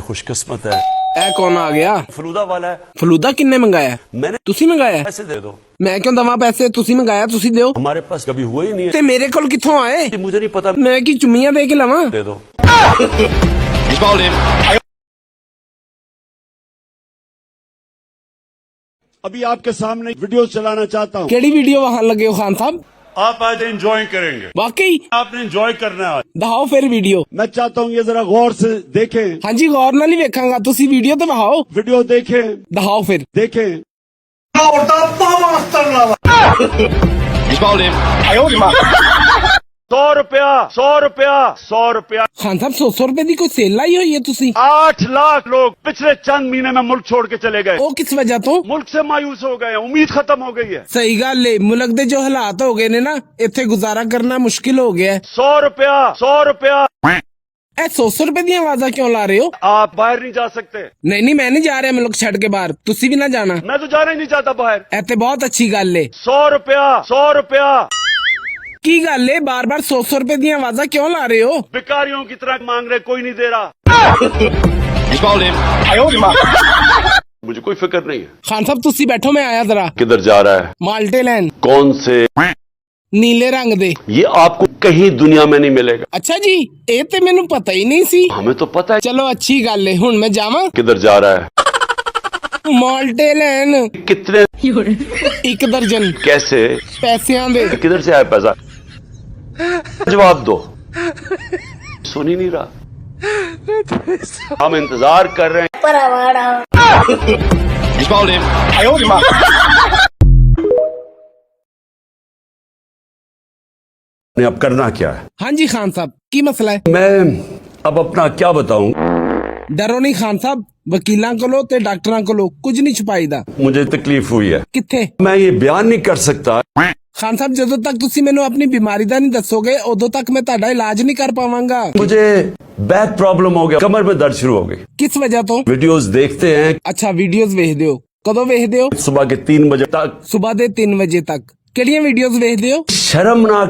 खुशकिस्मत है। ਇਹ ਕੌਣ ਆ ਗਿਆ? फलूदा वाला है। ਫਲੂਦਾ ਕਿੰਨੇ ਮੰਗਾਇਆ? मैंने ਤੁਸੀਂ ਮੰਗਾਇਆ? पैसे दे दो। ਮੈਂ ਕਿਉਂ ਦਵਾਂ ਪੈਸੇ? ਤੁਸੀਂ ਮੰਗਾਇਆ, ਤੁਸੀਂ ਦਿਓ। हमारे पास कभी हुआ ही नहीं ਤੇ ਮੇਰੇ ਕੋਲ ਕਿੱਥੋਂ ਆਏ? है। मुझे नहीं पता। ਮੈਂ ਕੀ ਚੁੰਮੀਆਂ ਦੇ ਕੇ ਲਵਾਂ? दे दो। अभी आपके सामने वीडियो चलाना चाहता हूँ। ਕਿਹੜੀ ਵੀਡੀਓ ਵਹਾਣ ਲੱਗੇ ਹੋ ਖਾਨ ਸਾਹਿਬ? आप आज एंजॉय करेंगे। ਵਾਕਈ आपने एंजॉय करना है। ਦਿਖਾਓ ਫਿਰ ਵੀਡੀਓ। मैं चाहता हूँ ये जरा गौर से देखें। ਹਾਂਜੀ ਗੌਰ ਨਾਲ ਹੀ ਵੇਖਾਂਗਾ, ਤੁਸੀਂ ਵੀਡੀਓ ਤੇ ਦਿਖਾਓ। वीडियो देखें, ਦਿਖਾਓ ਫਿਰ। देखें। सौ रुपया ਖਾਨ ਸਾਹਿਬ 100 ਰੁਪਏ ਦੀ ਕੋਈ ਸੇਲ ਲਾਈ ਹੋਈ ਹੈ ਤੁਸੀਂ? 8 लाख लोग पिछले चंद महीने में मुल्क छोड़ के चले गए। ਉਹ किस वजह ਤੋਂ? मुल्क से मायूस हो गए, उम्मीद खत्म हो गई है। ਸਹੀ ਗੱਲ ਏ, ਮੁਲਕ ਦੇ ਜੋ ਹਾਲਾਤ ਹੋ ਗਏ ਨੇ ਨਾ, ਇੱਥੇ ਗੁਜ਼ਾਰਾ ਕਰਨਾ ਮੁਸ਼ਕਿਲ ਹੋ ਗਿਆ ਹੈ। 100 रुपया ਇਹ 100 ਰੁਪਏ ਦੀਆਂ ਆਵਾਜ਼ਾਂ ਕਿਉਂ ਲਾ ਰਹੇ ਹੋ? आप बाहर नहीं जा सकते। ਨਹੀਂ ਨਹੀਂ, ਮੈਂ ਨਹੀਂ ਜਾ ਰਿਹਾ ਮੁਲਕ ਛੱਡ ਕੇ ਬਾਹਰ, ਤੁਸੀਂ ਵੀ ਨਾ ਜਾਣਾ। मैं तो जाना ही नहीं चाहता बाहर। ਇਹ ਤੇ ਬਹੁਤ ਅੱਛੀ ਗੱਲ ਏ। 100 रुपया ਕੀ ਗੱਲ ਏ, ਬਾਰ-ਬਾਰ 100 ਰੁਪਏ ਦੀਆਂ ਆਵਾਜ਼ਾਂ ਕਿਉਂ ਲਾ ਰਹੇ ਹੋ? भिखारियों की तरह मांग रहे, कोई नहीं दे रहा। मुझे कोई फिक्र नहीं है। ਖਾਨ ਸਾਹਿਬ ਤੁਸੀਂ ਬੈਠੋ, ਮੈਂ ਆਇਆ ਜ਼ਰਾ। किधर जा रहा है? ਮਾਲਟੇ ਲੈਣ, कौन से? ਨੀਲੇ ਰੰਗ ਦੇ। ये आपको कहीं दुनिया में नहीं मिलेगा। ਅੱਛਾ ਜੀ, ਇਹ ਤੇ ਮੈਨੂੰ ਪਤਾ ਹੀ ਨਹੀਂ ਸੀ। हमें तो पता है। ਚਲੋ ਅੱਛੀ ਗੱਲ ਏ, ਹੁਣ ਮੈਂ ਜਾਵਾਂ? किधर जा रहा है? ਮਾਲਟੇ ਲੈਣ, कितने? 1 ਦਰਜਨ। कैसे? ਪੈਸਿਆਂ ਦੇ। किधर से आया पैसा? जवाब दो। सुन ही नहीं रहा। हम इंतजार कर रहे हैं। अब करना क्या है? ਹਾਂਜੀ ਖਾਨ ਸਾਹਿਬ, ਕੀ ਮਸਲਾ ਹੈ? मैं अब अपना क्या बताऊं? ਡਰੋ ਨਹੀਂ ਖਾਨ ਸਾਹਿਬ, ਵਕੀਲਾਂ ਕੋਲੋਂ ਤੇ ਡਾਕਟਰਾਂ ਕੋਲੋਂ ਕੁਝ ਨਹੀਂ ਛੁਪਾਈਦਾ। मुझे तकलीफ हुई है। ਕਿੱਥੇ? मैं ये बयान नहीं कर सकता। ਖਾਨ ਸਾਹਿਬ, ਜਦੋਂ ਤੱਕ ਤੁਸੀਂ ਮੈਨੂੰ ਆਪਣੀ ਬਿਮਾਰੀ ਦਾ ਨਹੀਂ ਦੱਸੋਗੇ, ਉਦੋਂ ਤੱਕ ਮੈਂ ਤੁਹਾਡਾ ਇਲਾਜ ਨਹੀਂ ਕਰ ਪਾਵਾਂਗਾ। मुझे बैक प्रॉब्लम हो गया, कमर में दर्द शुरू हो गई। ਕਿਸ ਵਜ੍ਹਾ ਤੋਂ? वीडियोस देखते हैं ਅੱਛਾ, ਵੀਡੀਓਜ਼ ਵੇਖਦੇ ਹੋ? ਕਦੋਂ ਵੇਖਦੇ ਹੋ? सुबह के 3 बजे तक। ਸਵੇਰ ਦੇ 3 ਵਜੇ ਤੱਕ। ਕਿਹੜੀਆਂ ਵੀਡੀਓਜ਼ ਵੇਖਦੇ ਹੋ? शर्मनाक।